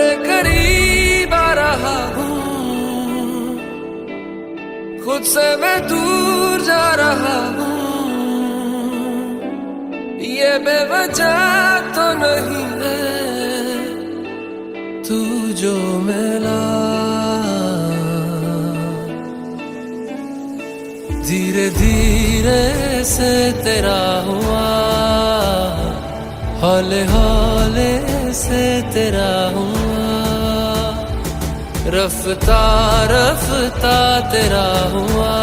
तेरे करीब आ रहा हूँ, खुद से मैं दूर जा रहा हूँ। ये बेवजह तो नहीं है तू जो मिला, धीरे धीरे से तेरा हुआ, हौले हौले से तेरा हुआ, रफ्ता रफ्ता तेरा हुआ।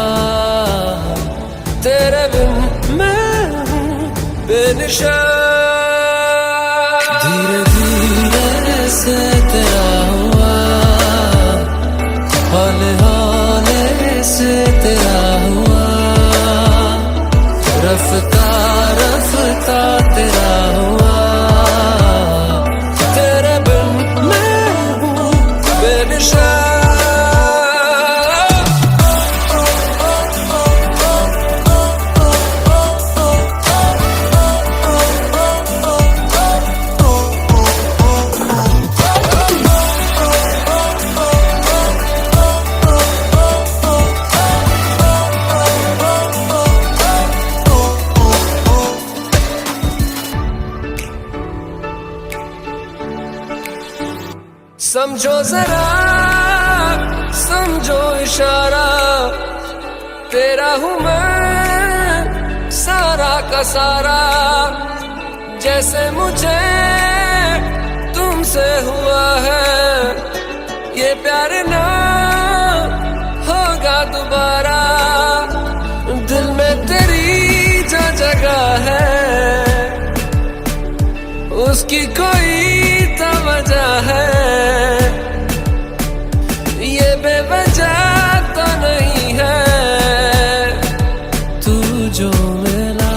तेरे बिन मैं हूँ बेनिशान, धीरे धीरे से तेरा हुआ, हौले हौले से तेरा हुआ, रफ्ता रफ्ता तेरा हुआ। तेरे बिन मैं हूँ बेनिशान। समझो जरा समझो इशारा, तेरा हूँ मैं सारा का सारा। जैसे मुझे तुमसे हुआ है, ये प्यार ना होगा दोबारा। दिल में तेरी जो जगह है, उसकी कोई तो वजह है। ये बेवजह तो नहीं है तू जो मिला।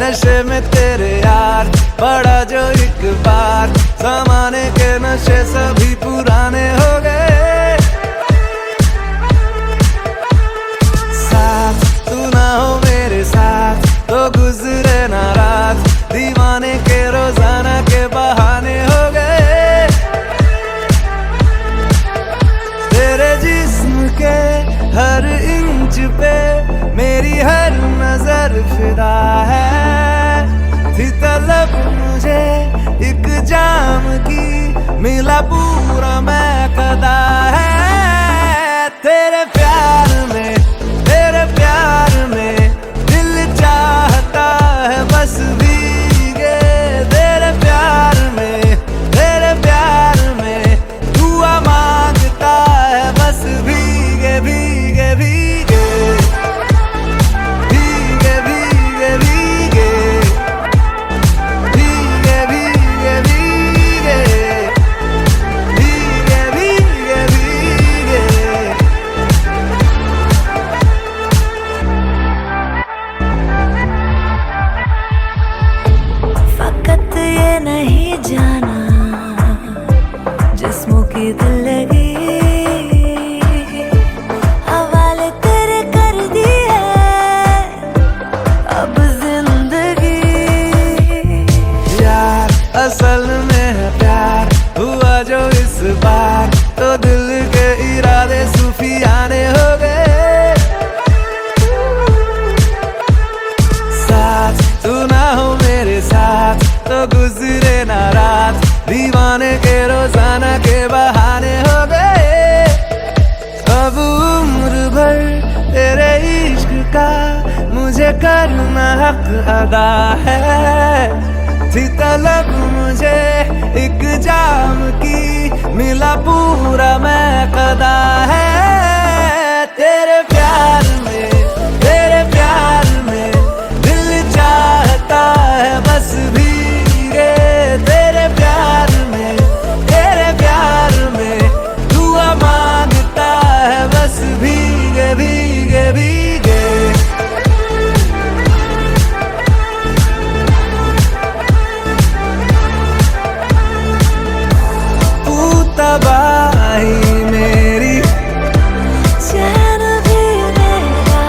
नशे में तेरे यार पड़ा जो एक बार, जमाने के नशे सभी पुराने हो गए। साथ तू ना हो मेरे साथ तो गुजरे ना रात, दीवाने के रोजाना के बहाने हो गए। तेरे जिस्म के हर इंच पे मेरी हर नजर फिदा है। थी तलब मुझे एक जाम की, मिला पूरा मैं कदा है। तेरे प्यार में दिल चाहता है बस भीगे। तेरे प्यार में दुआ मांगता है बस भीगे भीगे भीगे। दिल लगी हवाले तेरे कर दिए अब जिंदगी। यार असल में है प्यार हुआ बहाने हो गए। अब उम्र भर तेरे इश्क का मुझे करना हक अदा है। थी तलब मुझे एक जाम की, मिला पूरा मैं कदा है। तेरे प्यार में दिल चाहता है बस भीगे। तेरे प्यार में दुआ मांगता है बस भीगे भीगे भीगे। तू तबाही मेरी, चैन भी मेरा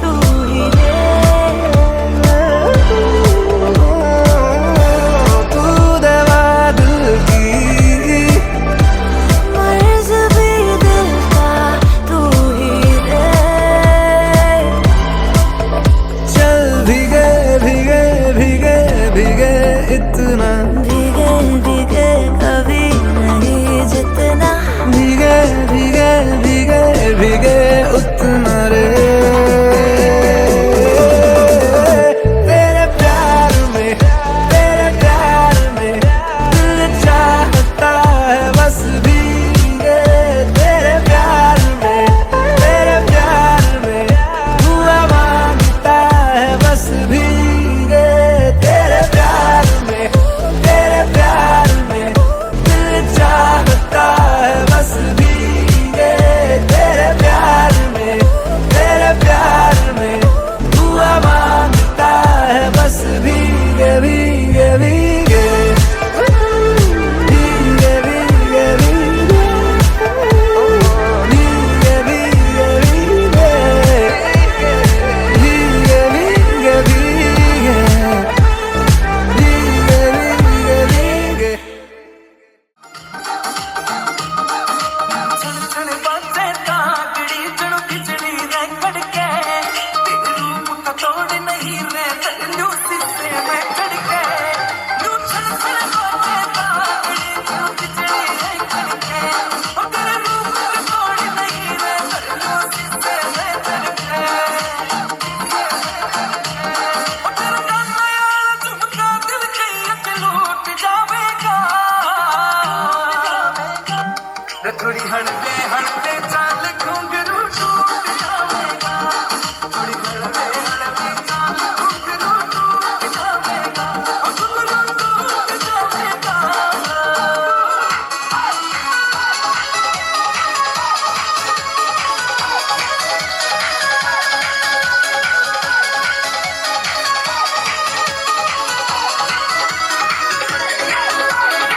तू ही दे। तू दवा दिल की, मर्ज भी दिल का तू ही दे। चल भीगे भीगे भीगे भीगे इतना, भीगे भीगे कभी नहीं जितना, भीगे भीगे भीगे भीगे उतना रे। तेरे प्यार में दिल चाहता है बस भीगे। तेरे प्यार में दुआ मांगता है बस भीगे। तेरे प्यार में दिल चाहता है बस भीगे। तेरे प्यार में दुआ मांगता है बस भीगे भीगे भीगे भीगे भीगे भीगे भीगे भीगे भीगे भीगे भीगे भीगे। छण छण बाजे तागड़ी जणो खिचड़ी रे खड़के। तेरे रूप का तोड़ नहीं रे तन्नू सिसे में खड़के। नू छण छण बाजे तागड़ी जणो खिचड़ी रे खड़के। ओ तेरे रूप का तोड़ नहीं रे तन्नू सिसे में खड़के। ओ तेरा गाना यार झुमका दिल के अच लूट जावेगा। थोड़ी हड़ते हड़ते चाल घुंघरू टूट जावेगा। थोड़ी हड़ते चाल घुंघरू टूट जावेगा। घुंघरू टूट जावेगा।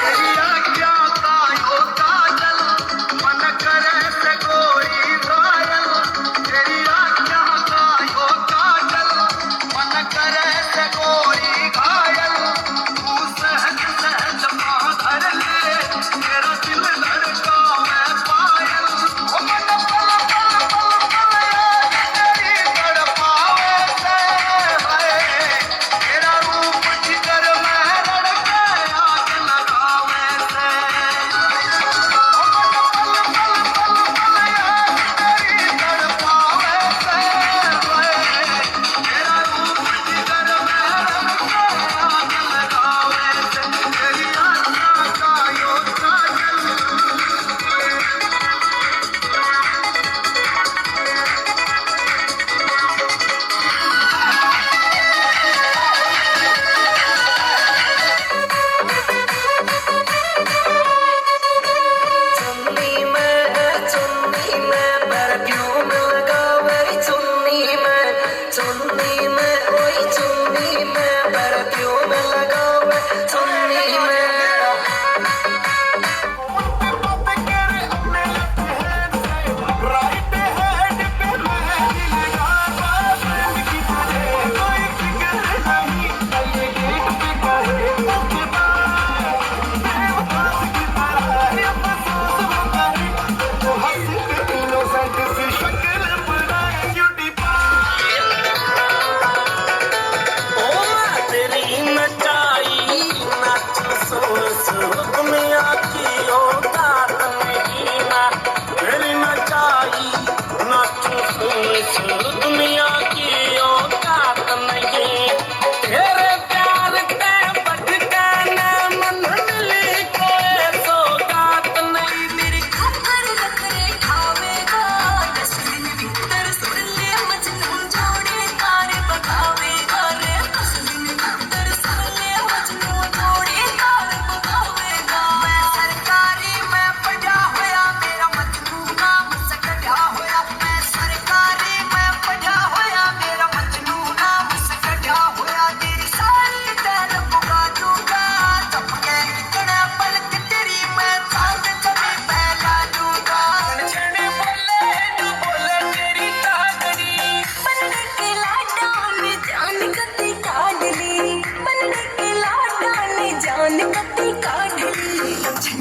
तेरी आज्ञा का ओ काजल मन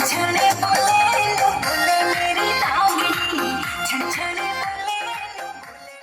छनछने बोले लो बोले मेरी दामिनी छनछने बोले लो बोले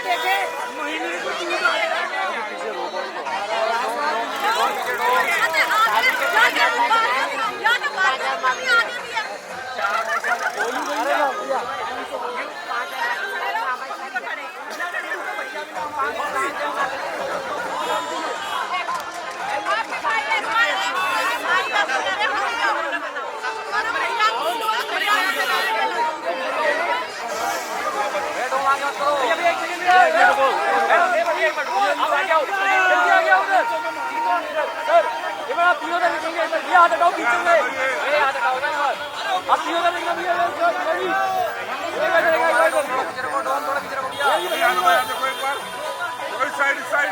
देखे मोहिनी को आप तीनों का लिखेंगे इधर, ये हाथ हटाओ पीछे से, ये हाथ हटाओ ना इधर, आप तीनों का लिखना भैया, रेडी, ये इधर रहेगा, इधर पीछे रखो, डॉन थोड़ा पीछे रखो भैया, ये भैया देखो एक बार, साइड साइड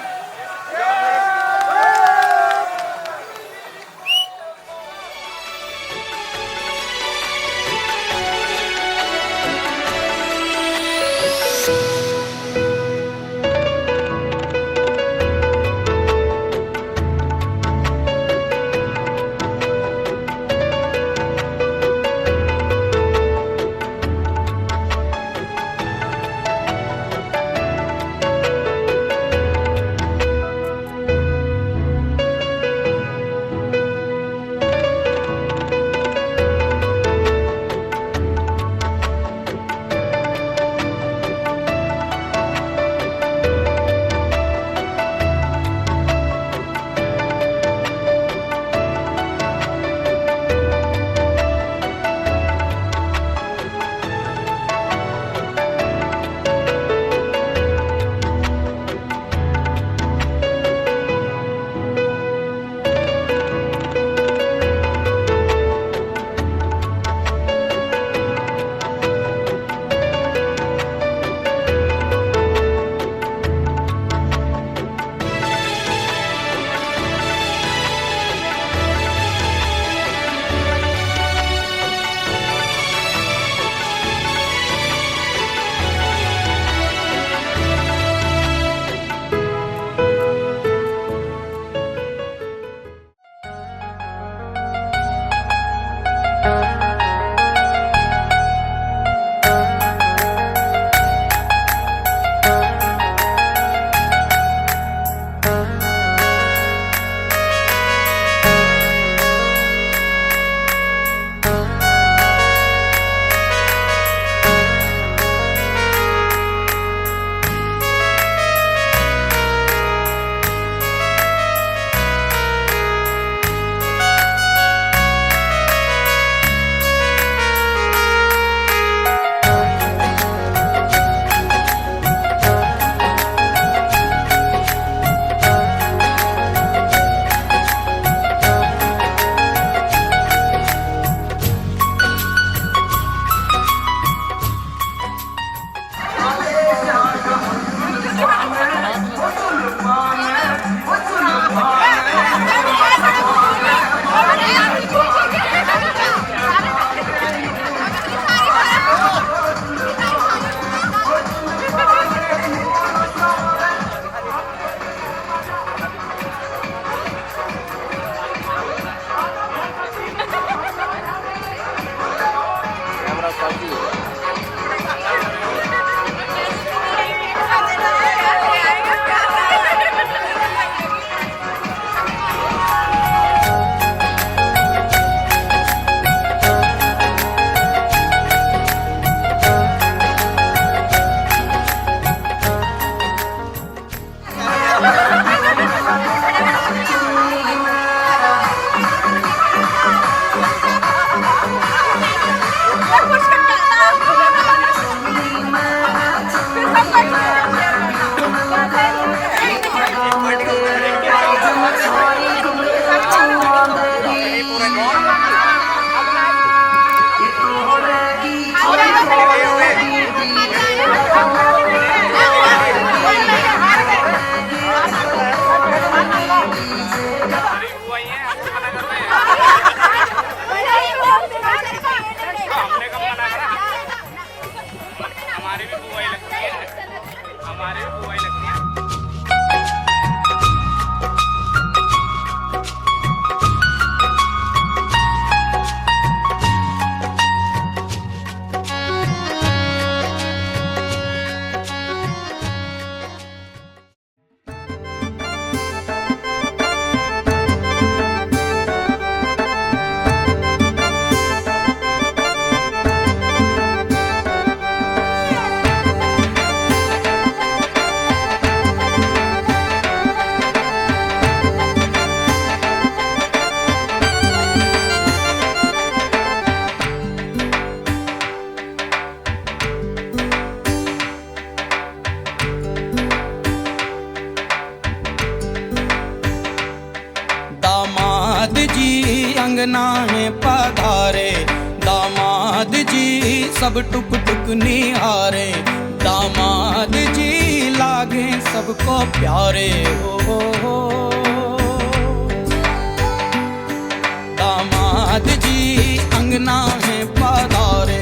दामाद जी अंगना में पधारे, दामाद जी सब टुक टुक निहारे, दामाद जी लागे सबको प्यारे हो। दामाद जी अंगना में पधारे,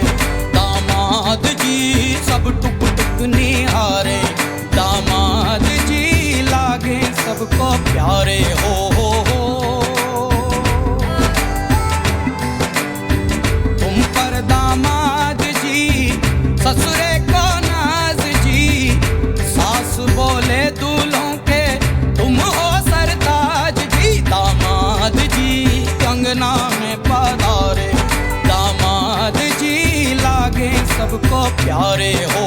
दामाद जी सब टुक टुक निहारे, दामाद जी लागे सबको प्यारे हो। तुम पर दामाद जी ससुरे को नाज जी, सास बोले दूल्हों के तुम हो सरताज जी, दामाद जी अंगना में पधारे, दामाद जी लागे सबको प्यारे हो।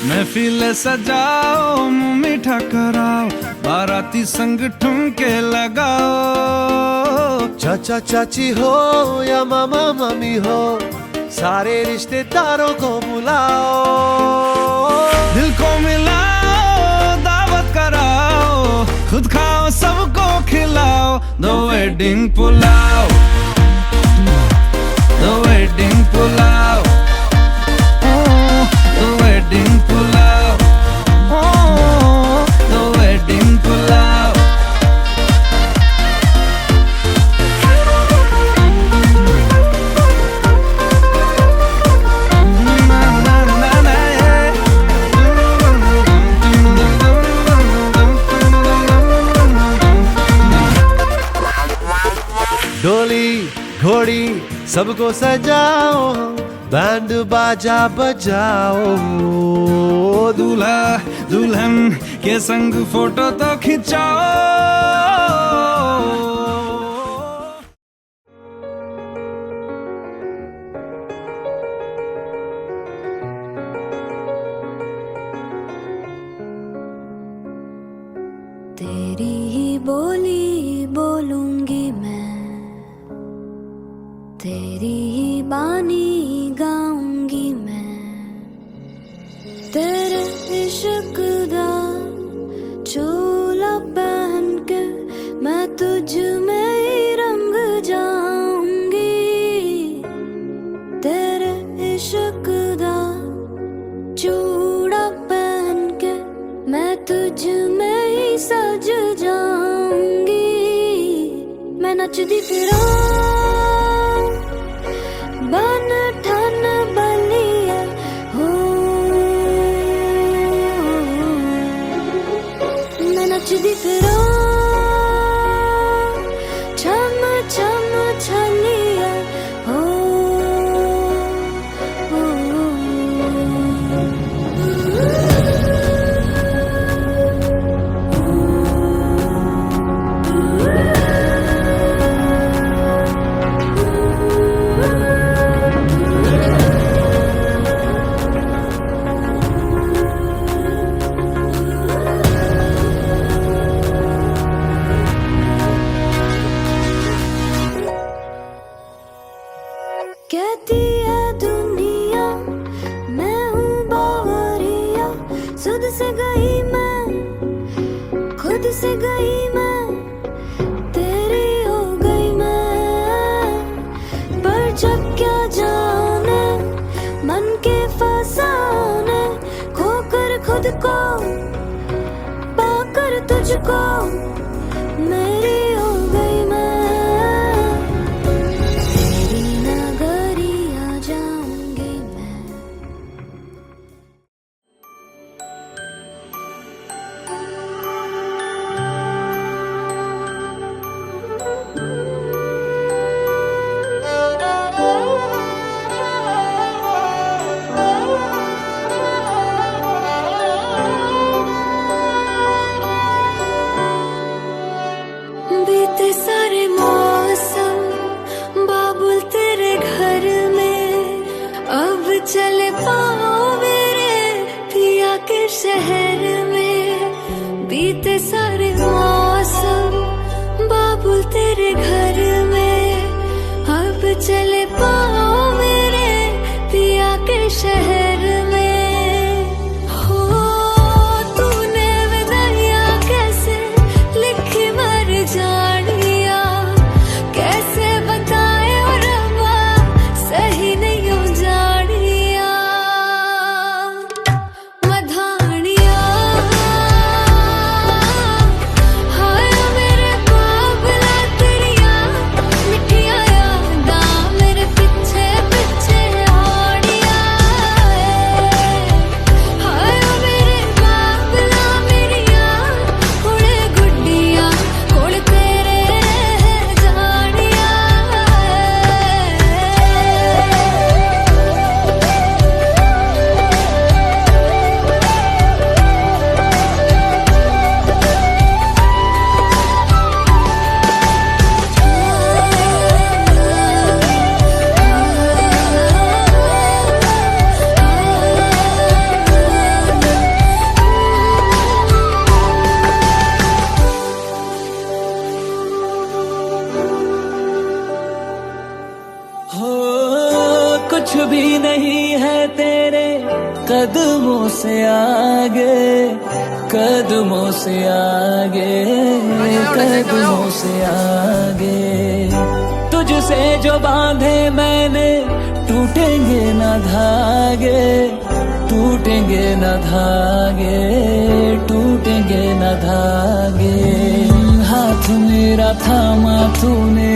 महफिल सजाओ, मुंह मीठा कराओ, बाराती संग ठुमके लगाओ। चाचा चाची हो या मामा मामी हो, सारे रिश्तेदारों को बुलाओ। दिल को मिलाओ, दावत कराओ, खुद खाओ सबको खिलाओ। The wedding pulao, the wedding pulao, the wedding pulao, the wedding pulao. डोली घोड़ी सबको सजाओ, बैंड बाजा बजाओ। दूल्हा दुल्हन के संग फोटो तो खिंचाओ। तेरी ही बोली बोलूंगी मैं, तेरी ही बानी गाऊंगी मैं, तेरे इश्क दा चोला पहन के मैं तुझ में ही रंग जाऊंगी, तेरे इश्क दा चूड़ा पहन के मैं तुझ में ही सज जाऊंगी। मैं नचदी फिरां बन ठन बलिया हो, मैं नचदी फिरां छम छम छलिया हो। कहती है दुनिया मैं हूँ बावरिया, सुध से गई मैं खुद से गई मैं, तेरी हो गई मैं। पर जब क्या जाने मन के फसाने, खोकर खुद को पाकर तुझको मेरी हो गई मैं। तेरे घर में अब चले पाओ मेरे पिया के शहर में। हो तूने विदाइयाँ कैसे लिखी मर जानिया, कैसे बताए और अम्मा सही नहीं हो जानिया। मधानिया हाय मेरे बाबला तेरिया मिठिया यादा मेरे पीछे पीछे आड़िया। हाय मेरे बाबला मेरिया कुड़े गुड्डिया कुड़ तेरे जानिया। हो कुछ भी नहीं है तेरे कदमों से आगे, कदमों से आगे, कदमों से आगे। तुझसे जो बांधे मैंने टूटेंगे न धागे, टूटेंगे न धागे, टूटेंगे न धागे। हाथ मेरा थामा तूने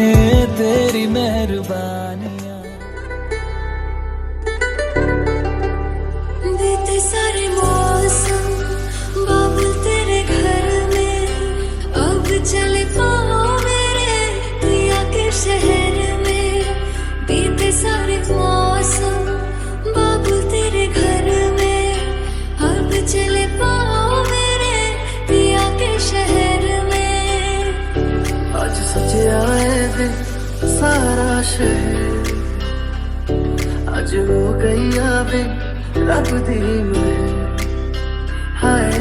तेरी मेहरबानियाँ। बीते सारे मौसम बाबुल तेरे घर में अब चले पाओ मेरे पिया के शहर में। बीते सारे मौसम बाबुल तेरे घर में अब चले पाओ मेरे पिया के शहर में। आज सजया है वे सारा शहर, आज हो गई वे रब दी महर। हाय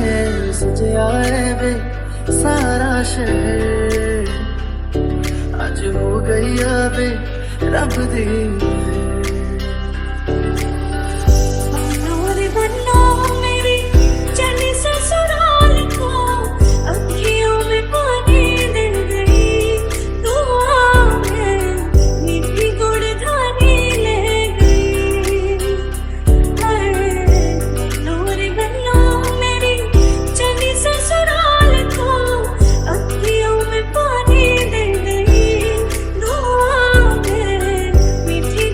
सजया है वे सारा शहर, आज हो गई वे रब दी महर। नूर बनो मेरी चली ससुराल को, अखियों में पानी दे गई दुआ में मीठी गुड़धानी ले गई। नूर बनो मेरी चली ससुराल को, अखियों में पानी दे गई दुआ में मीठी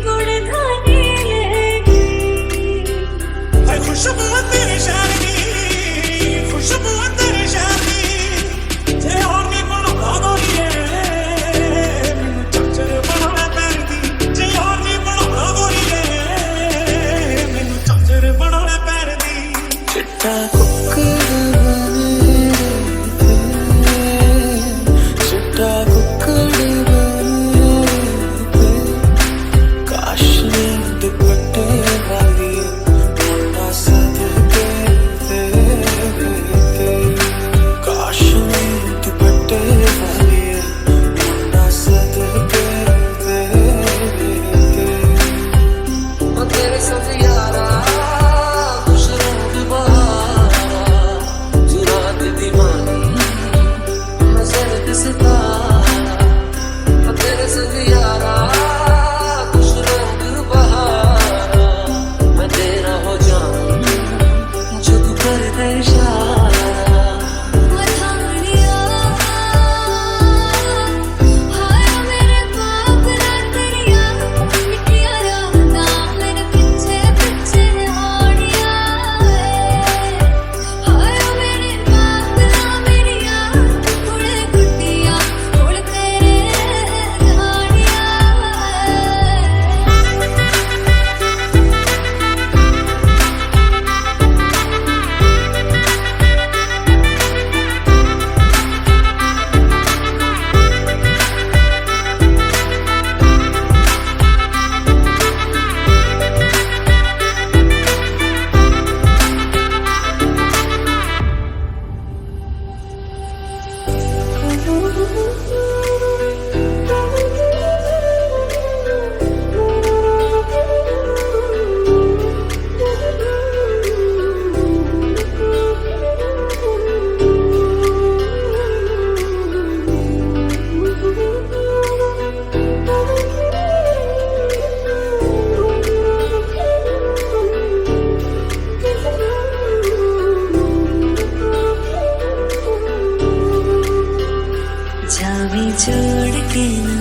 ना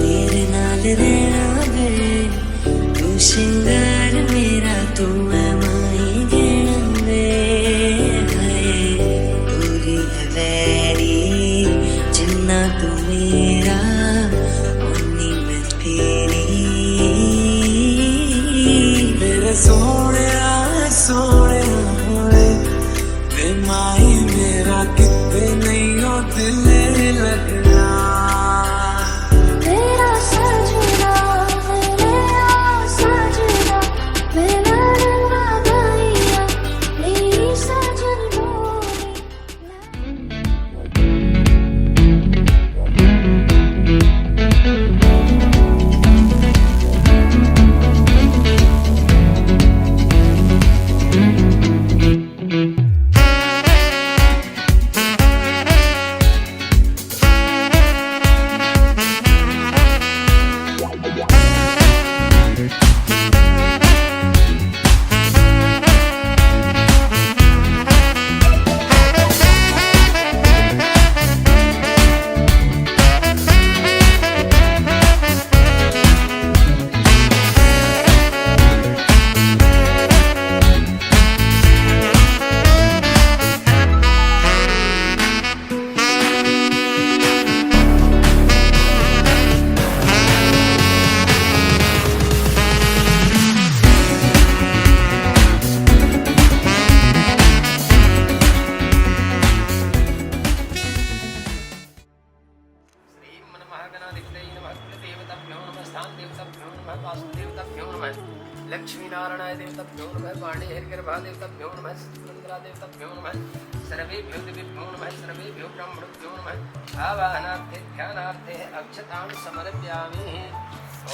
मेरे नाल रहना वे तू सिंगार मेरा तू मैं माई गहना वे हाय पूरी है वैरी जिन्ना तू मेरा उन्नी मैं तेरी मेरे सोने सोने वे माई मेरा कितने नहीं हो दिल लगना तेरा सजना मेरा सजना मेरा रंगा गैया मेरी सजन बोली लक्ष्मी नारायणाय देवताभ्यो नमः पांडे हरिगर्भा देवताभ्यो नमः सिद्धेन्द्रा देवताभ्यो नमः सर्वेभ्यो देवेभ्यो नमः सर्वेभ्यो ब्राह्मणेभ्यो नमः आवाहनार्थे ध्यानार्थे अक्षतां समर्पयामि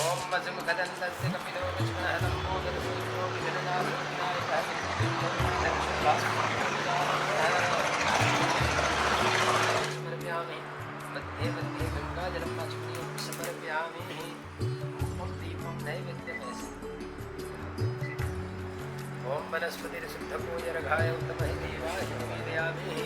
ओम मजमुखदन्तस्य कपिलो विष्णुः लम्बोदरसूर्यो विघ्ननाशनाय समर्पयामि मध्ये मध्ये गंगाजलं आचमनीयं समर्पयामि ओम दीपं नैवेद्यम् ओम वनस्पतिर्सिद्धपूजरघाय उत्तमः देवाय निवेदयामि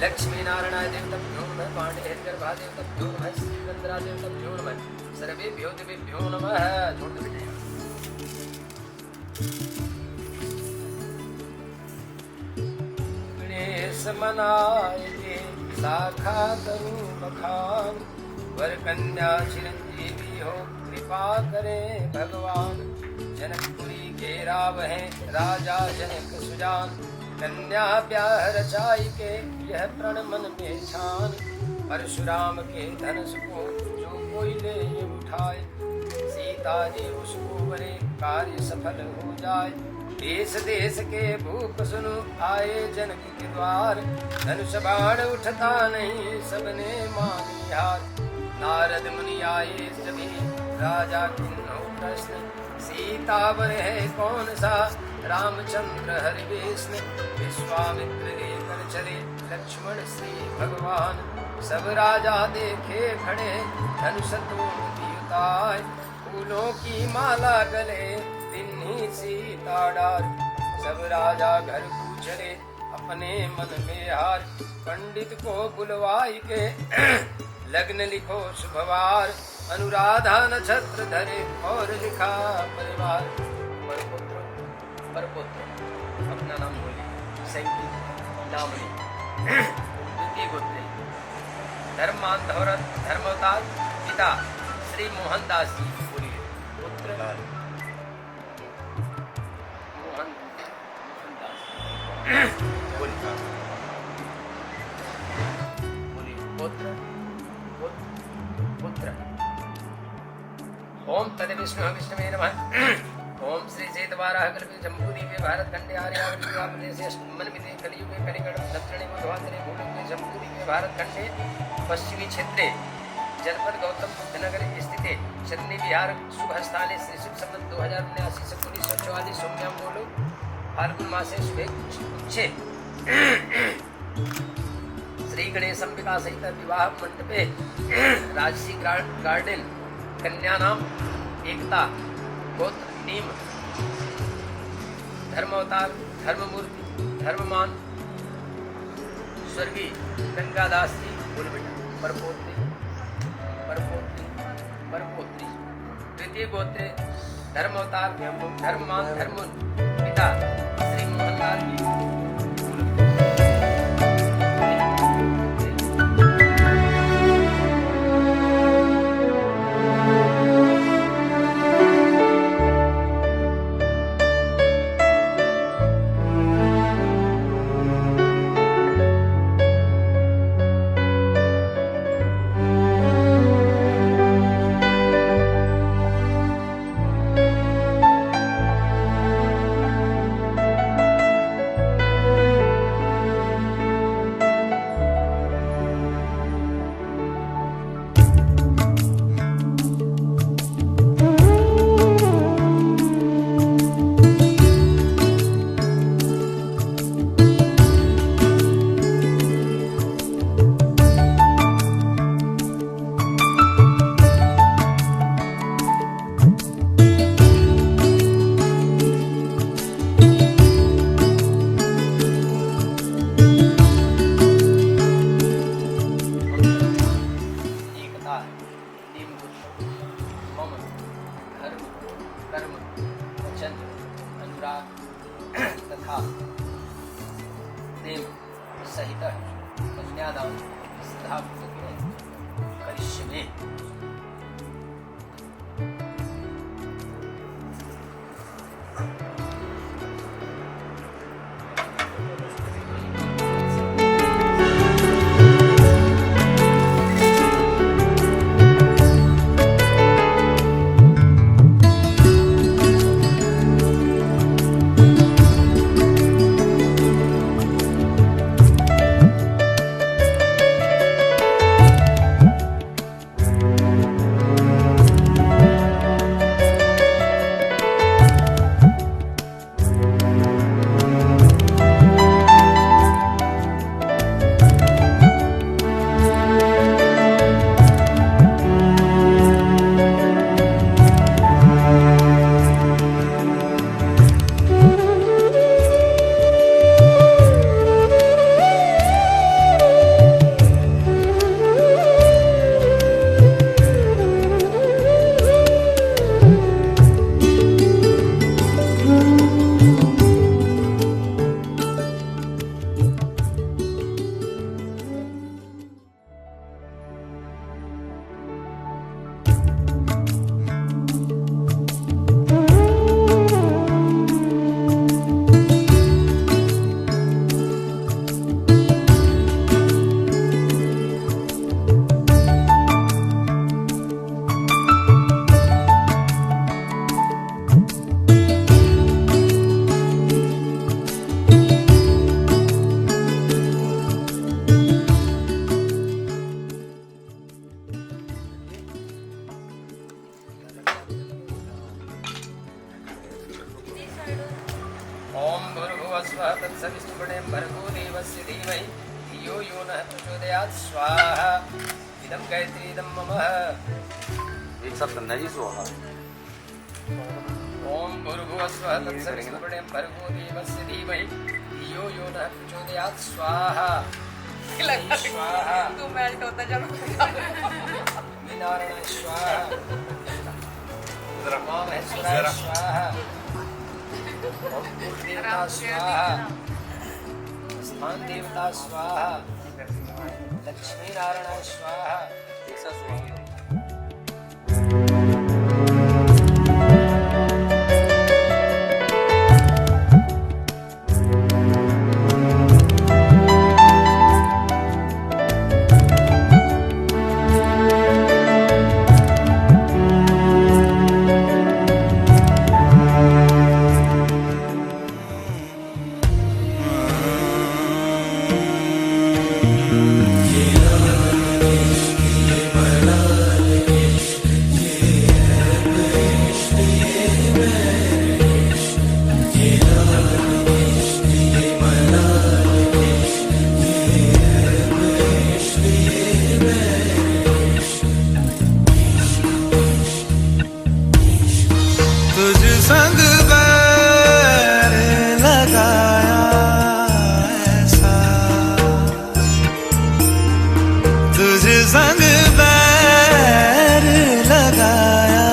लक्ष्मी नारायणाय देवताभ्यो नमः पांडे हरिगर्भा देवताभ्यो नमः सिद्धेन्द्रा देवताभ्यो नमः सर्वेभ्यो देवेभ्यो नमः गणेश मनाए शाखा करूं बखान वर कन्या चिरंजीवी हो कृपा करें भगवान जनकपुरी के रावहें राजा जनक सुजान कन्या ब्याह रचाई के यह प्रण मन में छान परशुराम के धनुष को जो कोई ले उठाए सीता जी उसको बने कार्य सफल हो जाए। देश देश के भूप सुनो आए जनक के द्वार, धनुष बाण उठता नहीं सबने मानी हार। नारद मुनि आए सभी राजा किन्नो प्रश्न, सीता वर है कौन सा रामचंद्र हरि विष्णु। विश्वामित्र लेकर चले लक्ष्मण श्री भगवान, सब राजा देखे खड़े धनुष तोड़ दियुताय। फूलों की माला गले तिन्ही सीता डार, सब राजा घर पूछले अपने मन में हार। पंडित को बुलवाई के लग्न लिखो शुभवार, अनुराधा नक्षत्र धरे और लिखा परिवार। परपुत्र अपना नाम बोले सैकी नामनी द्वितीय गोत्री धर्मवतार पिता श्री मोहनदास जी बोलिए पुत्र मोहनदास बोलिए पुत्र पुत्र। ओम तद विष्णु विष्णुवे नमः। ओम श्री चेतवाराह कल्पे जम्बूद्वीपे भारतखंडे आर्यावर्त प्रदेशे अष्टमन्विते कलियुगे कलिकट दक्षिणे मध्वान्तरे भूलोके जम्बूद्वीपे भारतखंडे पश्चिमी क्षेत्रे जनपद गौतम बुद्ध नगर स्थिते चंदी विहार शुभस्थाने श्री शुभ संवत 2079 से 1944 सोम्याम बोलो फाल्गुन मासे शुभे श्री गणेश अंबिका सहित विवाह मंडपे राजसी गार्डन कन्या नाम एकता गोत्र नीम धर्मावतार धर्ममूर्ति धर्ममान स्वर्गीय गंगादास जी बोलबेटा परपोत्री परपोत्री परपोत्री। तृतीय गोत्र धर्मावतार धर्ममान धर्म पिता श्री मोहनलाल जी। तथा प्रेम सहित कन्यादान श्रद्धापूर्वक करिष्ये। ओम भूर्भुवः स्वः तत्सवितुर्वरेण्यं भर्गो देवस्य धीमहि धियो यो नः प्रचोदयात् स्वाहा। इदं गायत्री इदं मम। एक साथ करना जी स्वाहा। ओम भूर्भुवः स्वः तत्सवितुर्वरेण्यं भर्गो देवस्य धीमहि धियो यो नः प्रचोदयात् स्वाहा। स्वाहा। नारायण स्वाहा। रामेश्वराय स्वाहा। ओम देवता स्वाहा। स्थान देवता स्वाहा। लक्ष्मी नारायण स्वाहा। एक साथ स्वाहा। तुझ संग बैर लगाया ऐसा, तुझ संग बैर लगाया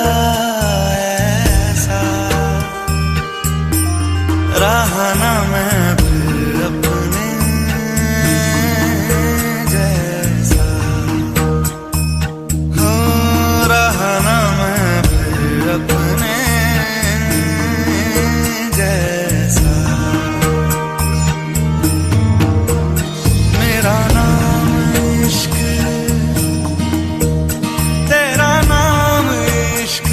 ऐसा, रहा ना मैं फिर अपने जैसा, हो रहा ना मैं फिर अपने जैसा। मेरा नाम इश्क, तेरा नाम इश्क,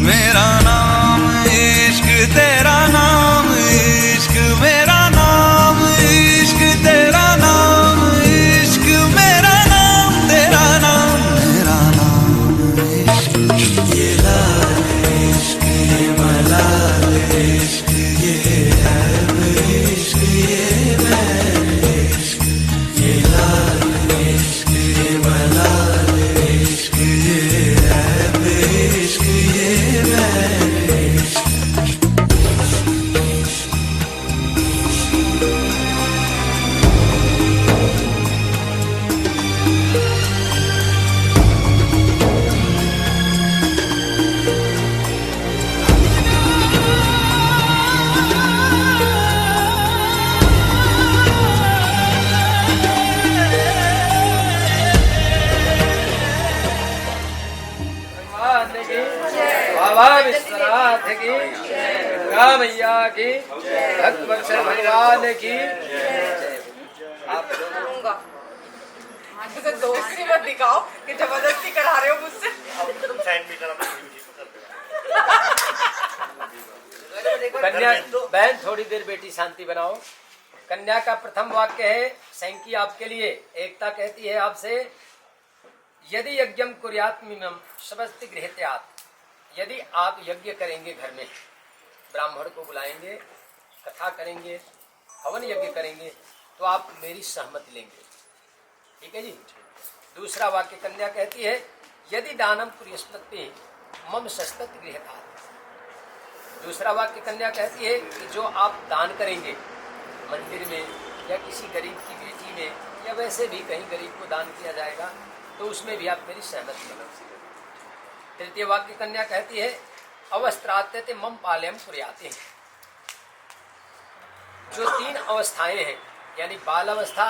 मेरा नाम इश्क, तेरा नाम इश्क, मेरा नाम इश्क, तेरा नाम इश्क, मेरा नाम तेरा नाम, मेरा नाम इश्क। ये लाल इश्क, ये मलाल इश्क, ये ऐब इश्क, ये मैल इश्क, ये लाल इश्क, ये मलाल इश्क, ये ऐब इश्क, ये मैल इश्क। बाबा विश्वनाथ की, दुर्गा मैया की, भक्त वत्सल भगवान की। आप मुझे दोस्ती मत दिखाओ कि जबरदस्ती करा रहे हो मुझसे। कन्या बहन थोड़ी देर बेटी शांति बनाओ। कन्या का प्रथम वाक्य है सैंकी आपके लिए। एकता कहती है आपसे, यदि यज्ञम कुर्यात्मिमं समस्ति गृहत्यात्, यदि आप यज्ञ करेंगे घर में, ब्राह्मण को बुलाएंगे, कथा करेंगे, हवन यज्ञ करेंगे, तो आप मेरी सहमति लेंगे। ठीक है जी। दूसरा वाक्य कन्या कहती है, यदि दानम कुर्यस्मति मम सस्तत गृहत्यात्। दूसरा वाक्य कन्या कहती है कि जो आप दान करेंगे मंदिर में या किसी गरीब की बेटी में या वैसे भी कहीं गरीब को दान किया जाएगा, तो उसमें भी आप मेरी सहमति लेंगे। तृतीय वाक्य कन्या कहती है, अवस्त्रात्यते मम पालयम कुर्याते। जो तीन अवस्थाएं हैं, यानी बालावस्था,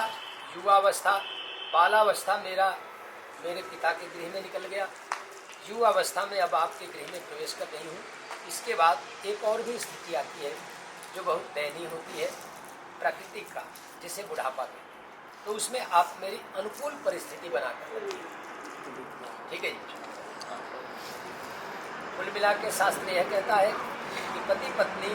युवावस्था, बालावस्था मेरे पिता के गृह में निकल गया, युवावस्था में अब आपके गृह में प्रवेश कर रही हूँ। इसके बाद एक और भी स्थिति आती है जो बहुत दयनीय होती है, प्राकृतिक का, जिसे बुढ़ापा कहते हैं। तो उसमें आप मेरी अनुकूल परिस्थिति बनाकर रखिए। ठीक है जी। कुल मिला के शास्त्र यह कहता है कि पति पत्नी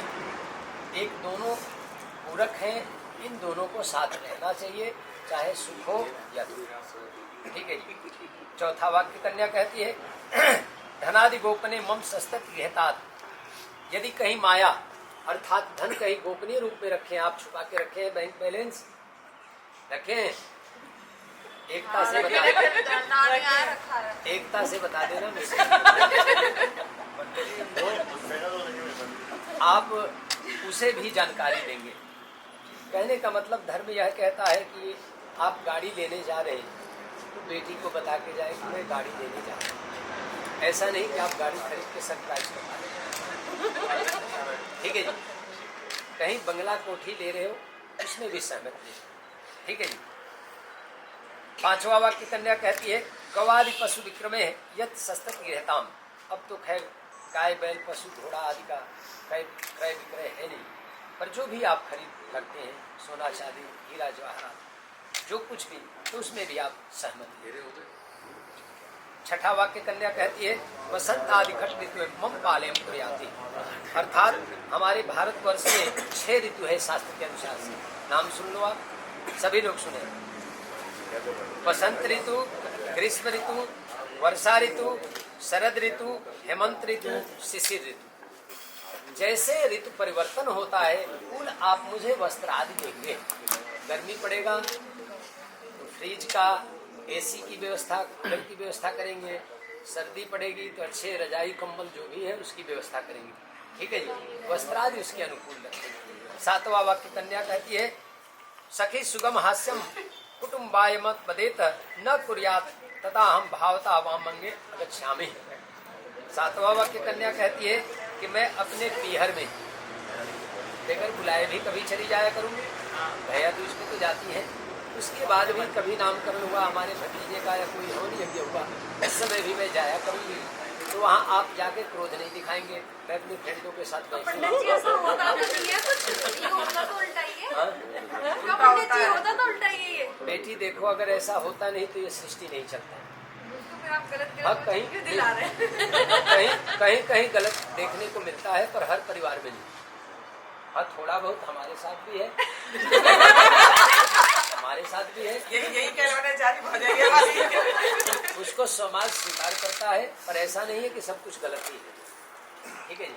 एक दोनों पूरक हैं, इन दोनों को साथ रहना चाहिए, चाहे सुख हो या दुख। ठीक है जी। चौथा वाक्य कन्या कहती है, धनादि गोपने मम सस्तत गृहतात। यदि कहीं माया अर्थात धन कहीं गोपनीय रूप में रखे हैं, आप छुपा के रखे हैं, बैंक बैलेंस रखे हैं, एकता से बता एकता से बता देना मुझे। आप उसे भी जानकारी देंगे। कहने का मतलब धर्म यह कहता है कि आप गाड़ी लेने जा रहे हैं तो बेटी को बता के जाए कि मैं गाड़ी लेने जा रहा हूँ। ऐसा नहीं कि आप गाड़ी खरीद के सरप्राइज करवा रहे हैं, ठीक है जी। कहीं बंगला कोठी ले रहे हो उसमें भी सहमत नहीं, ठीक है जी। पांचवा वाक्य कन्या कहती है गवादि पशु विक्रमे यत सस्तक गृहताम। अब तो खैर गाय बैल पशु घोड़ा आदि का क्रय विक्रय है नहीं, पर जो भी आप खरीद करते हैं, सोना चांदी हीरा जवाहरात जो कुछ भी, तो उसमें भी आप सहमत ले रहे होते। छठा वाक्य कन्या कहती है वसंत आदि खट ऋतु मम पाले प्रयाति। अर्थात हमारे भारतवर्ष में 6 ऋतु है शास्त्र के अनुसार से। नाम सुन लो आप, सभी लोग सुने। वसंत ऋतु, ग्रीष्म ऋतु, वर्षा ऋतु, शरद ऋतु, हेमंत ऋतु, शिशिर ऋतु। जैसे ऋतु परिवर्तन होता है उन आप मुझे वस्त्र आदि देंगे। गर्मी पड़ेगा तो फ्रिज का, एसी की व्यवस्था, कूलर की व्यवस्था करेंगे। सर्दी पड़ेगी तो अच्छे रजाई कंबल जो भी है उसकी व्यवस्था करेंगे, ठीक है जी। वस्त्र आदि उसके अनुकूल रखेंगे। सातवां वाक्य कन्या कहती है सखी सुगम हास्यम कुटुम्बाय मत पदेत न कुर्यात तथा हम भावता वाम मंगे अगच्छामि। सातवां वाक्य कन्या कहती है कि मैं अपने पीहर में लेकर बुलाए भी कभी चली जाया करूंगी, भैया दूज में तो जाती है, उसके बाद भी कभी नामकरण हुआ हमारे भतीजे का या कोई हो नहीं यज्ञ हुआ, उस समय भी मैं जाया करूंगी। तो वहाँ आप जाके क्रोध नहीं दिखाएंगे, मैं अपनी फ्रेंडों के साथ बेटी देखो, अगर ऐसा होता नहीं तो ये सृष्टि नहीं चलता। हाँ, कहीं गलत देखने को मिलता है, पर हर परिवार में नहीं। हाँ, थोड़ा बहुत हमारे साथ भी है हमारे साथ भी है, यही कहलाने जारी हो जाएगी। उसको समाज स्वीकार करता है, पर ऐसा नहीं है कि सब कुछ गलत ही है, ठीक है जी।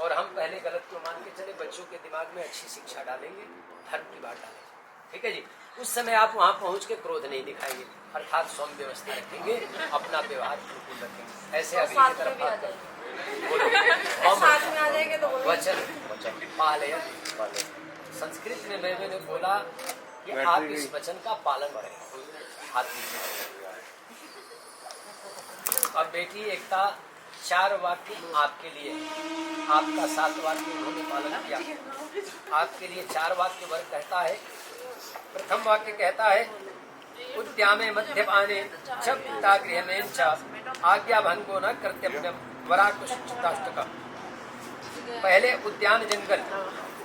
और हम पहले गलत को मान के चले, बच्चों के दिमाग में अच्छी शिक्षा डालेंगे, धर्म की बात डालेंगे, ठीक है जी। उस समय आप वहाँ पहुँच के क्रोध नहीं दिखाएंगे, अर्थात सौम्य व्यवस्था रखेंगे, अपना व्यवहार बिल्कुल रखेंगे। ऐसे अभी की तरफ बात वचन पालय। संस्कृत में मैंने बोला कि आप इस वचन का पालन करें, हाथ नीचे। अब बेटी एकता 4 वाक्य आपके लिए, आपका 7 वाक्य उन्होंने पालन किया, आपके लिए 4 वाक्य वर कहता है। प्रथम वाक्य कहता है उद्यामे मध्यपाने च पिता गृहमेन च आज्ञा भंगो न कर्तव्यम वराकुष्टाष्टक। पहले उद्यान जंगल,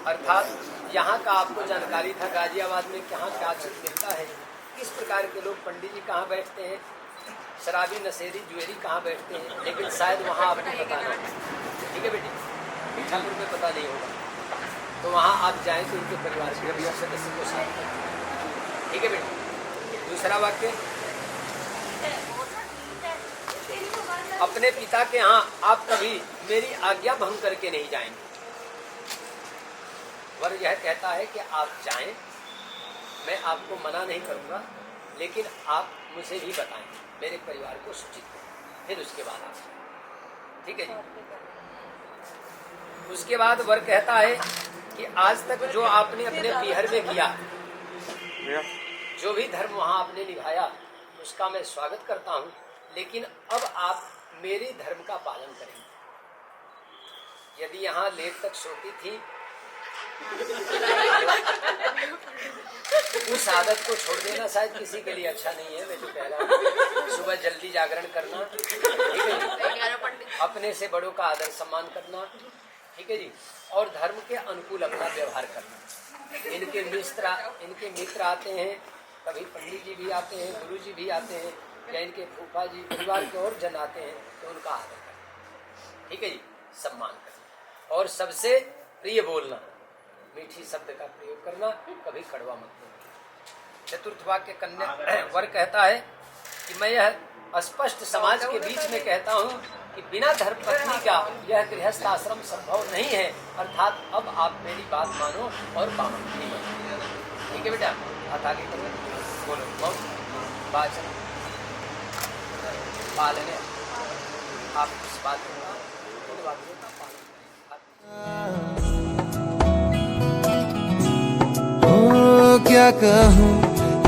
अर्थात यहाँ का आपको जानकारी था गाजियाबाद में कहाँ क्या चीज मिलता है, किस प्रकार के लोग, पंडित जी कहाँ बैठते हैं, शराबी नशेरी जुएरी कहाँ बैठते हैं, लेकिन शायद वहाँ आपको पता नहीं, ठीक है बेटी, ठाकुर में पता नहीं होगा, तो वहाँ आप जाएं तो उनके परिवार के सदस्य को साथ करें, ठीक है बेटी। दूसरा वाक्य अपने पिता के यहाँ आप कभी मेरी आज्ञा भंग करके नहीं जाएंगे। वर यह कहता है कि आप जाएं, मैं आपको मना नहीं करूंगा, लेकिन आप मुझे भी बताएं, मेरे परिवार को सूचित करें, फिर उसके बाद आप जाएं, ठीक है जी। उसके बाद वर कहता है कि आज तक जो आपने अपने पीहर में किया, जो भी धर्म वहाँ आपने निभाया, उसका मैं स्वागत करता हूँ, लेकिन अब आप मेरे धर्म का पालन करेंगे। यदि यहाँ लेट तक सोती थी उस आदत को छोड़ देना शायद किसी के लिए अच्छा नहीं है। मैं तो कह रहा हूँ सुबह जल्दी जागरण करना, ठीक है जी, अपने से बड़ों का आदर सम्मान करना, ठीक है जी, और धर्म के अनुकूल अपना व्यवहार करना। इनके मित्र आते हैं, कभी पंडित जी भी आते हैं, गुरु जी भी आते हैं, या इनके फूफा जी परिवार के और जन आते हैं, तो उनका आदर करना, ठीक है जी, सम्मान करना, और सबसे प्रिय बोलना, मीठी शब्द का प्रयोग करना, कभी कड़वा मत बोलना। चतुर्थ वाक्य कन्या वर कहता है कि मैं यह स्पष्ट समाज के बीच में कहता हूँ कि बिना धर्मपत्नी का यह गृहस्थ आश्रम संभव नहीं है, अर्थात अब आप मेरी बात मानो और पाबंदी मानो। ठीक है बेटा, हाथ आगे करो, बोलो बहुत बात पालने आप इस बात ओ क्या कहूँ,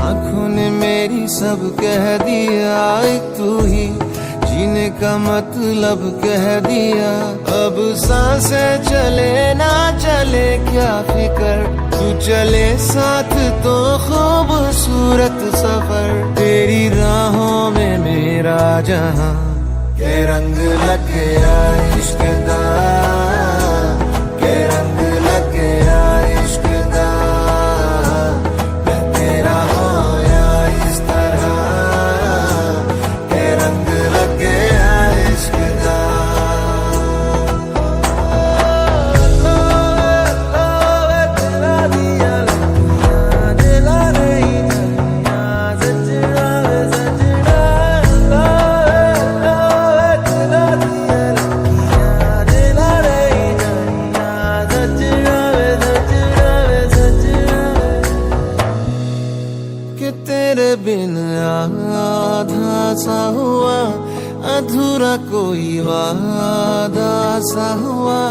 आँखों ने मेरी सब कह दिया, एक तू ही जीने का मतलब कह दिया। अब सांसें चले ना चले क्या फिकर, तू चले साथ तो खूबसूरत सफर। तेरी राहों में मेरा जहां के रंग लग गया इश्क दा, के रंग लग गया इश्क दा। मैं तेरा होया इस तरह, के रंग लग गया इश्क दा। तेरा दिया लगिया दिला नहीं सजना सजना। तेरा दिया लगिया दिला नहीं सजना सजना। कि तेरे बिन आधा सा हुआ, अधूरा कोई वादा सा हुआ।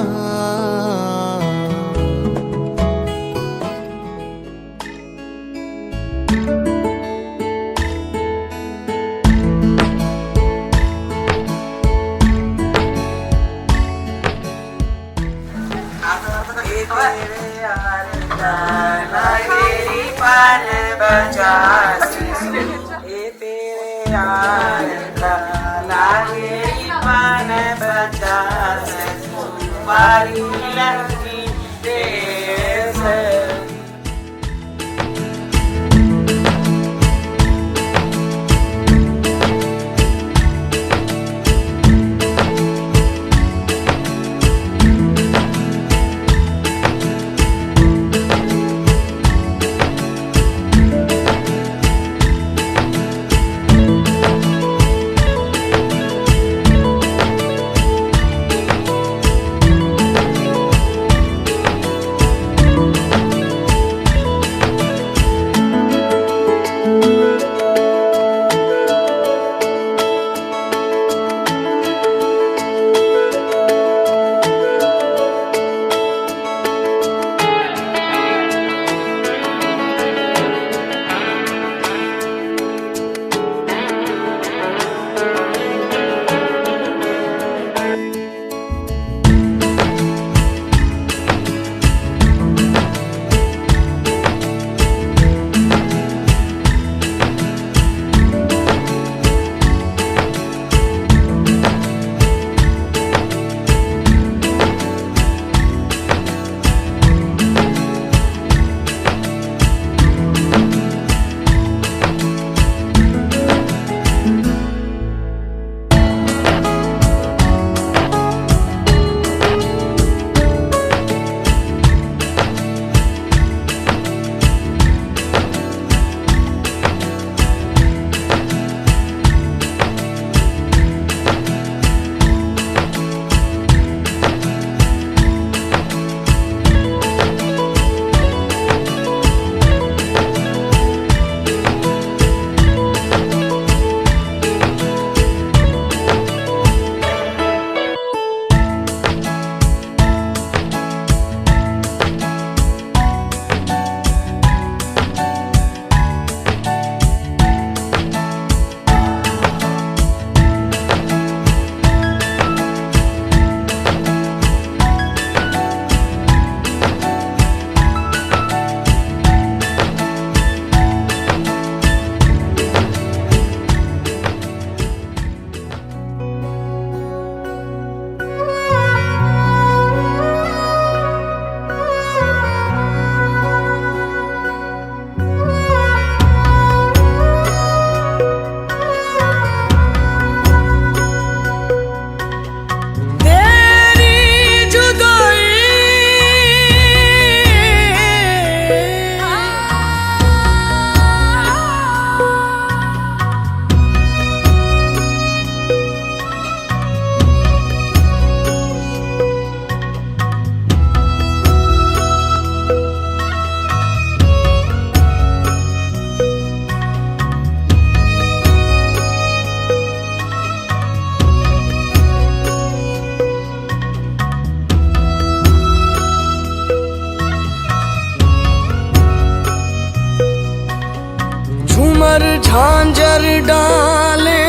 झांझर डाले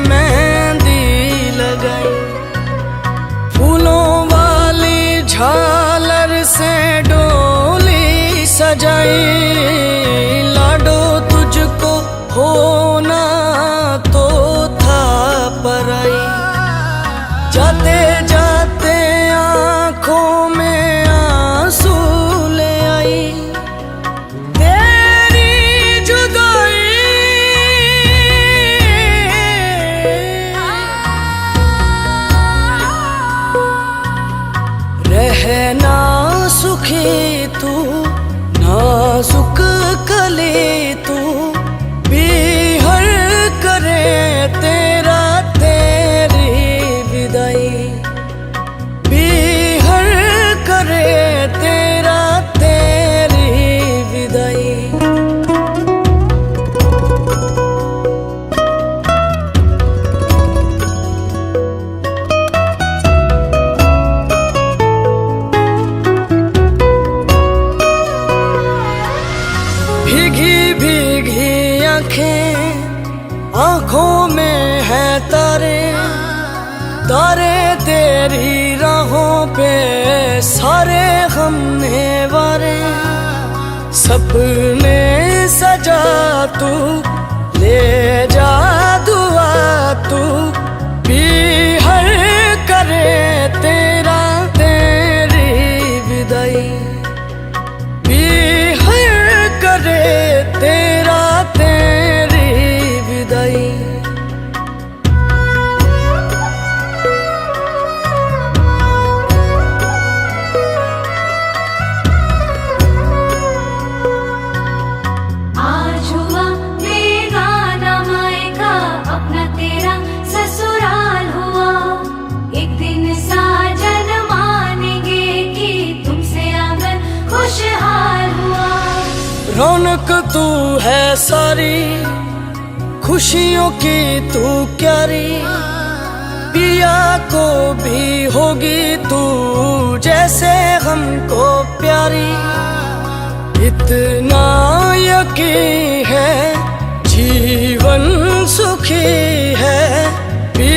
मेहंदी लगाई, फूलों वाली झालर से डोली सजाई। लाडो तुझको होना तो था पराई, जाते जाते आंखों में आंसू ले आई तेरी जुदाई। रहना सुखी तू नाजुक कली तू, पीहर करे तेरा तेरी विदाई, पीहर करे तेरा तेरी विदाई। भीगी भीगी आंखें आंखों में है तारे, तारे तेरी राहों पे सारे हमने वारे। सपने सजा तू ले जा दुआ तू, पीहर करे तेरा तेरी विदाई, पीहर करे तेरा तेरी विदाई। आज हुआ बेगाना मायका, अपना तेरा ससुराल हुआ। एक दिन साजन मानेंगे कि तुमसे आंगन खुशहाल हुआ। रौनक तू है सारी, खुशियों की तू क्यारी, पिया को भी होगी तू जैसे हमको प्यारी। इतना यकीन है जीवन सुखी है, पी